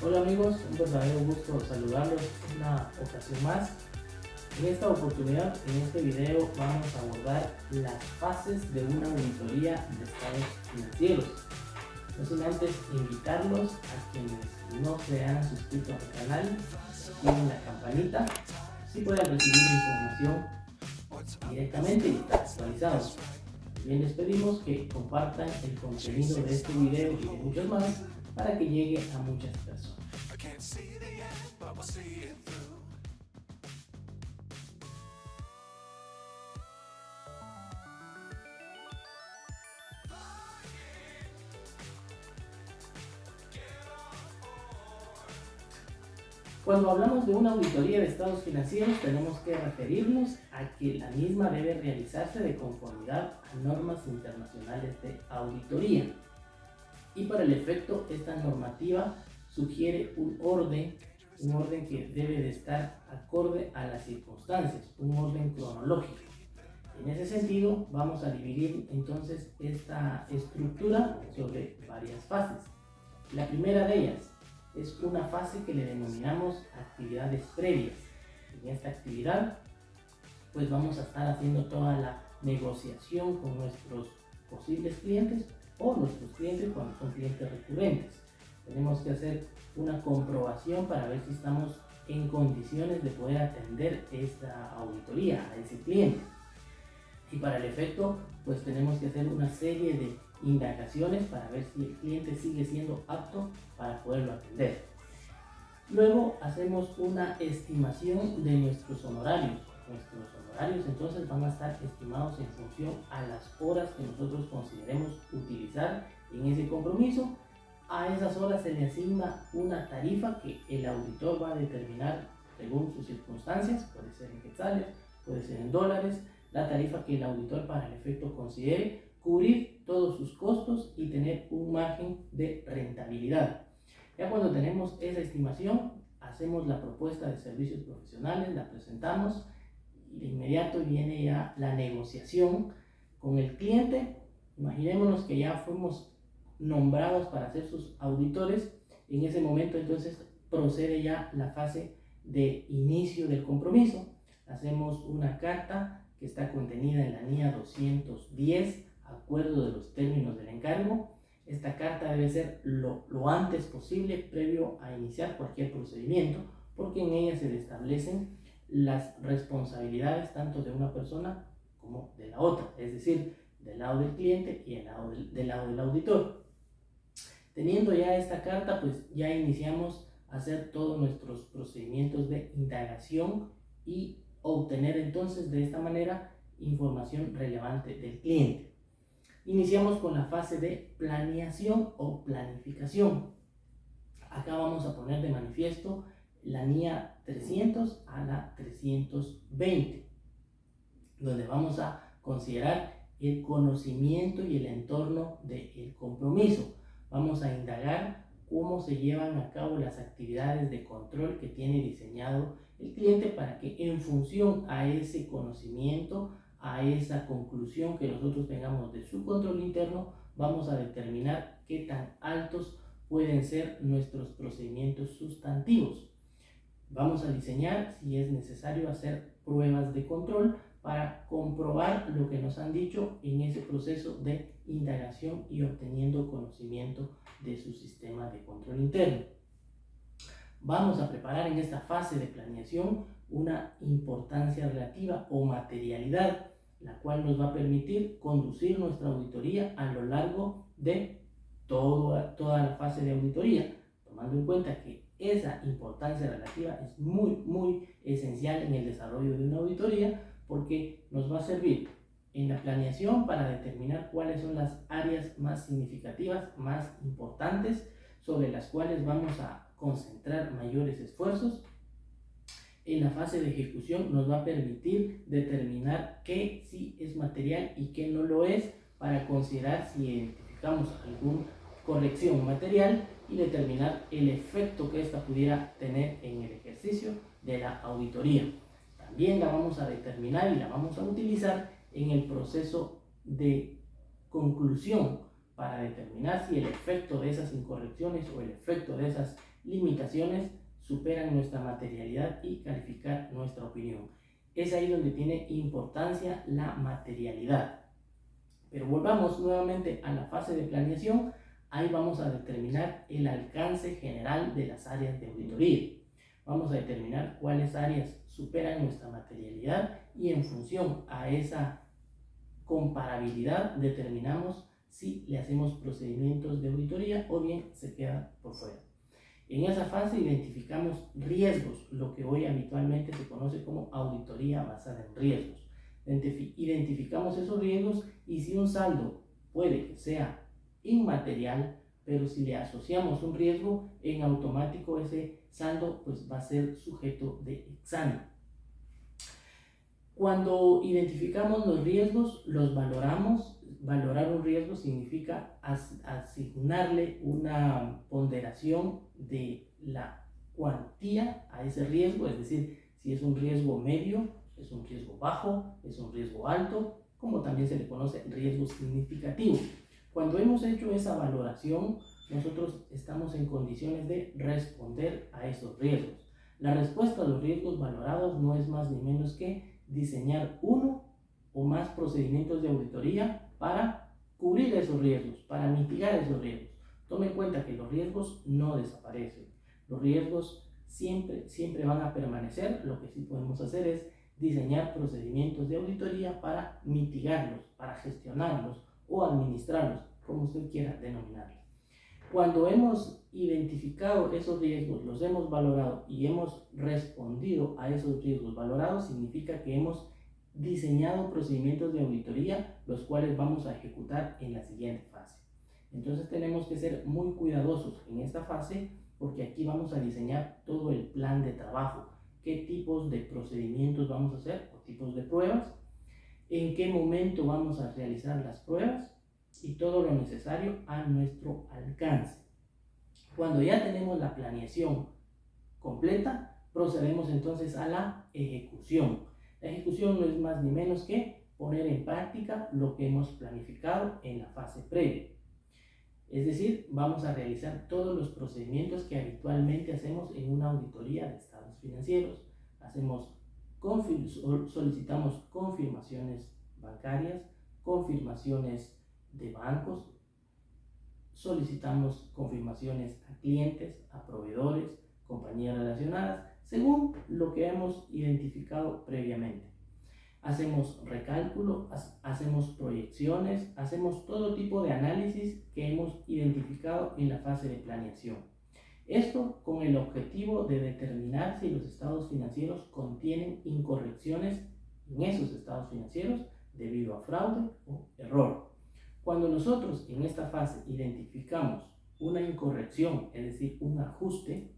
Hola amigos, un verdadero gusto saludarlos una ocasión más. En esta oportunidad, en este video, vamos a abordar las fases de una auditoría de estados financieros. No sin antes invitarlos a quienes no se han suscrito al canal, activen la campanita, así puedan recibir información directamente y actualizados. También les pedimos que compartan el contenido de este video y de muchos más para que llegue a muchas personas. Cuando hablamos de una auditoría de estados financieros, tenemos que referirnos a que la misma debe realizarse de conformidad a normas internacionales de auditoría. Y para el efecto, esta normativa sugiere un orden que debe de estar acorde a las circunstancias, un orden cronológico. En ese sentido, vamos a dividir entonces esta estructura sobre varias fases. La primera de ellas es una fase que le denominamos actividades previas. En esta actividad, pues vamos a estar haciendo toda la negociación con nuestros posibles clientes o nuestros clientes cuando son clientes recurrentes. Tenemos que hacer una comprobación para ver si estamos en condiciones de poder atender esta auditoría a ese cliente. Y para el efecto, pues tenemos que hacer una serie de indagaciones para ver si el cliente sigue siendo apto para poderlo atender. Luego hacemos una estimación de nuestros honorarios. Nuestros honorarios entonces van a estar estimados en función a las horas que nosotros consideremos utilizar en ese compromiso. A esas horas se le asigna una tarifa que el auditor va a determinar según sus circunstancias, puede ser en quetzales, puede ser en dólares, la tarifa que el auditor para el efecto considere, cubrir todos sus costos y tener un margen de rentabilidad. Ya cuando tenemos esa estimación, hacemos la propuesta de servicios profesionales, la presentamos y de inmediato viene ya la negociación con el cliente. Imaginémonos que ya fuimos nombrados para ser sus auditores. En ese momento entonces procede ya la fase de inicio del compromiso. Hacemos una carta que está contenida en la NIA 210, acuerdo de los términos del encargo. Esta carta debe ser lo antes posible previo a iniciar cualquier procedimiento, porque en ella se establecen las responsabilidades tanto de una persona como de la otra, es decir, del lado del cliente y del lado del auditor. Teniendo ya esta carta, pues ya iniciamos a hacer todos nuestros procedimientos de indagación y obtener entonces de esta manera información relevante del cliente. Iniciamos con la fase de planeación o planificación. Acá vamos a poner de manifiesto la NIA 300 a la 320, donde vamos a considerar el conocimiento y el entorno del compromiso. Vamos a indagar cómo se llevan a cabo las actividades de control que tiene diseñado el cliente para que en función a ese conocimiento, a esa conclusión que nosotros tengamos de su control interno, vamos a determinar qué tan altos pueden ser nuestros procedimientos sustantivos. Vamos a diseñar, si es necesario, hacer pruebas de control para comprobar lo que nos han dicho en ese proceso de indagación y obteniendo conocimiento de su sistema de control interno. Vamos a preparar en esta fase de planeación una importancia relativa o materialidad, la cual nos va a permitir conducir nuestra auditoría a lo largo de toda la fase de auditoría, tomando en cuenta que esa importancia relativa es muy esencial en el desarrollo de una auditoría, porque nos va a servir en la planeación para determinar cuáles son las áreas más significativas, más importantes, sobre las cuales vamos a concentrar mayores esfuerzos. En la fase de ejecución nos va a permitir determinar qué sí es material y qué no lo es, para considerar si identificamos alguna corrección material y determinar el efecto que ésta pudiera tener en el ejercicio de la auditoría. También la vamos a determinar y la vamos a utilizar en el proceso de conclusión para determinar si el efecto de esas incorrecciones o el efecto de esas limitaciones superan nuestra materialidad y calificar nuestra opinión. Es ahí donde tiene importancia la materialidad. Pero volvamos nuevamente a la fase de planeación. Ahí vamos a determinar el alcance general de las áreas de auditoría. Vamos a determinar cuáles áreas superan nuestra materialidad y en función a esa comparabilidad determinamos si le hacemos procedimientos de auditoría o bien se queda por fuera. En esa fase identificamos riesgos, lo que hoy habitualmente se conoce como auditoría basada en riesgos. Identificamos esos riesgos y si un saldo puede que sea inmaterial, pero si le asociamos un riesgo, en automático ese saldo pues va a ser sujeto de examen. Cuando identificamos los riesgos, los valoramos. Valorar un riesgo significa asignarle una ponderación de la cuantía a ese riesgo, es decir, si es un riesgo medio, es un riesgo bajo, es un riesgo alto, como también se le conoce riesgo significativo. Cuando hemos hecho esa valoración, nosotros estamos en condiciones de responder a esos riesgos. La respuesta a los riesgos valorados no es más ni menos que diseñar uno o más procedimientos de auditoría para cubrir esos riesgos, para mitigar esos riesgos. Tome en cuenta que los riesgos no desaparecen. Los riesgos siempre van a permanecer. Lo que sí podemos hacer es diseñar procedimientos de auditoría para mitigarlos, para gestionarlos o administrarlos, como usted quiera denominarlos. Cuando hemos identificado esos riesgos, los hemos valorado y hemos respondido a esos riesgos valorados, significa que hemos diseñado procedimientos de auditoría, los cuales vamos a ejecutar en la siguiente fase. Entonces tenemos que ser muy cuidadosos en esta fase porque aquí vamos a diseñar todo el plan de trabajo, qué tipos de procedimientos vamos a hacer o tipos de pruebas, en qué momento vamos a realizar las pruebas y todo lo necesario a nuestro alcance. Cuando ya tenemos la planeación completa, procedemos entonces a la ejecución. La ejecución no es más ni menos que poner en práctica lo que hemos planificado en la fase previa. Es decir, vamos a realizar todos los procedimientos que habitualmente hacemos en una auditoría de estados financieros. Solicitamos confirmaciones bancarias, confirmaciones de bancos, solicitamos confirmaciones a clientes, a proveedores, compañías relacionadas, según lo que hemos identificado previamente. Hacemos recálculo, hacemos proyecciones, hacemos todo tipo de análisis que hemos identificado en la fase de planeación. Esto con el objetivo de determinar si los estados financieros contienen incorrecciones en esos estados financieros debido a fraude o error. Cuando nosotros en esta fase identificamos una incorrección, es decir, un ajuste,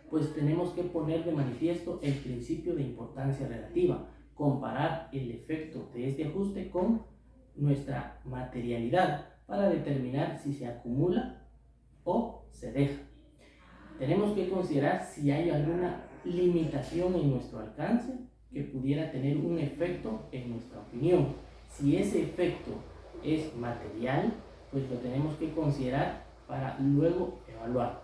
pues tenemos que poner de manifiesto el principio de importancia relativa, comparar el efecto de este ajuste con nuestra materialidad para determinar si se acumula o se deja. Tenemos que considerar si hay alguna limitación en nuestro alcance que pudiera tener un efecto en nuestra opinión. Si ese efecto es material, pues lo tenemos que considerar para luego evaluar.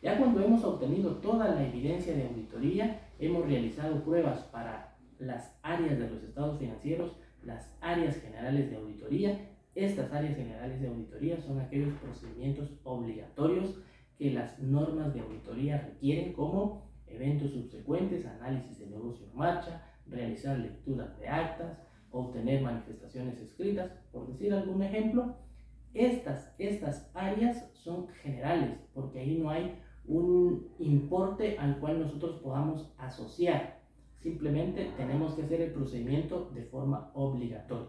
Ya cuando hemos obtenido toda la evidencia de auditoría, hemos realizado pruebas para las áreas de los estados financieros, las áreas generales de auditoría. Estas áreas generales de auditoría son aquellos procedimientos obligatorios que las normas de auditoría requieren, como eventos subsecuentes, análisis de negocio en marcha, realizar lecturas de actas, obtener manifestaciones escritas, por decir algún ejemplo. Estas áreas son generales porque ahí no hay un importe al cual nosotros podamos asociar. Simplemente tenemos que hacer el procedimiento de forma obligatoria.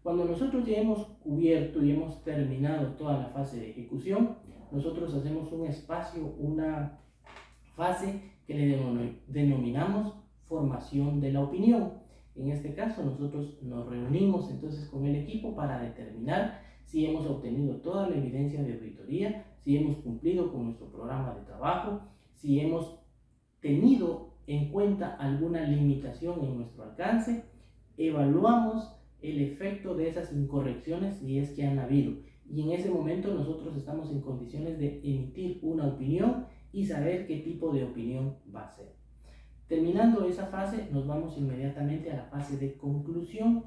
Cuando nosotros ya hemos cubierto y hemos terminado toda la fase de ejecución, nosotros hacemos un espacio, una fase que le denominamos formación de la opinión. En este caso nosotros nos reunimos entonces con el equipo para determinar si hemos obtenido toda la evidencia de auditoría, si hemos cumplido con nuestro programa de trabajo, si hemos tenido en cuenta alguna limitación en nuestro alcance, evaluamos el efecto de esas incorrecciones si es que han habido. Y en ese momento nosotros estamos en condiciones de emitir una opinión y saber qué tipo de opinión va a ser. Terminando esa fase, nos vamos inmediatamente a la fase de conclusión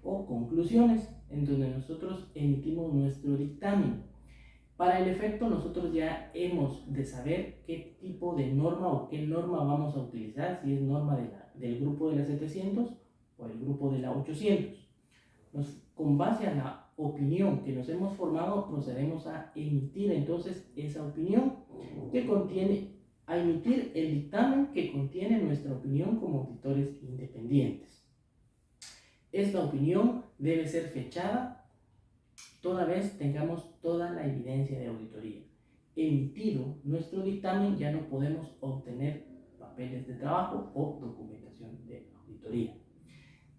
o conclusiones, en donde nosotros emitimos nuestro dictamen. Para el efecto, nosotros ya hemos de saber qué tipo de norma o qué norma vamos a utilizar, si es norma del grupo de la 700 o el grupo de la 800. Con base a la opinión que nos hemos formado, procedemos a emitir entonces esa opinión a emitir el dictamen que contiene nuestra opinión como auditores independientes. Esta opinión debe ser fechada toda vez tengamos toda la evidencia de auditoría. Emitido nuestro dictamen, ya no podemos obtener papeles de trabajo o documentación de auditoría.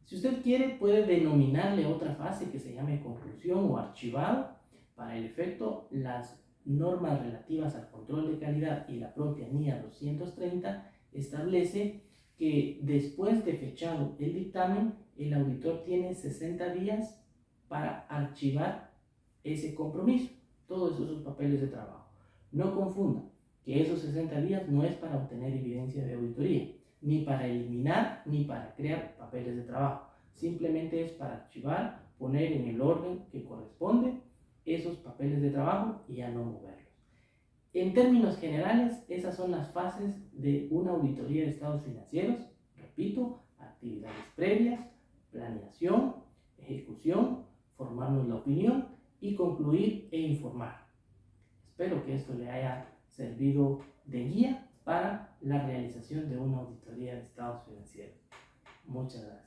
Si usted quiere, puede denominarle otra fase que se llame conclusión o archivado. Para el efecto, las normas relativas al control de calidad y la propia NIA 230 establece que después de fechado el dictamen, el auditor tiene 60 días para archivar ese compromiso, todos esos papeles de trabajo. No confunda que esos 60 días no es para obtener evidencia de auditoría, ni para eliminar, ni para crear papeles de trabajo. Simplemente es para archivar, poner en el orden que corresponde esos papeles de trabajo y ya no moverlos. En términos generales, esas son las fases de una auditoría de estados financieros. Repito, actividades previas, planeación, ejecución, formarnos la opinión y concluir e informar. Espero que esto le haya servido de guía para la realización de una auditoría de estados financieros. Muchas gracias.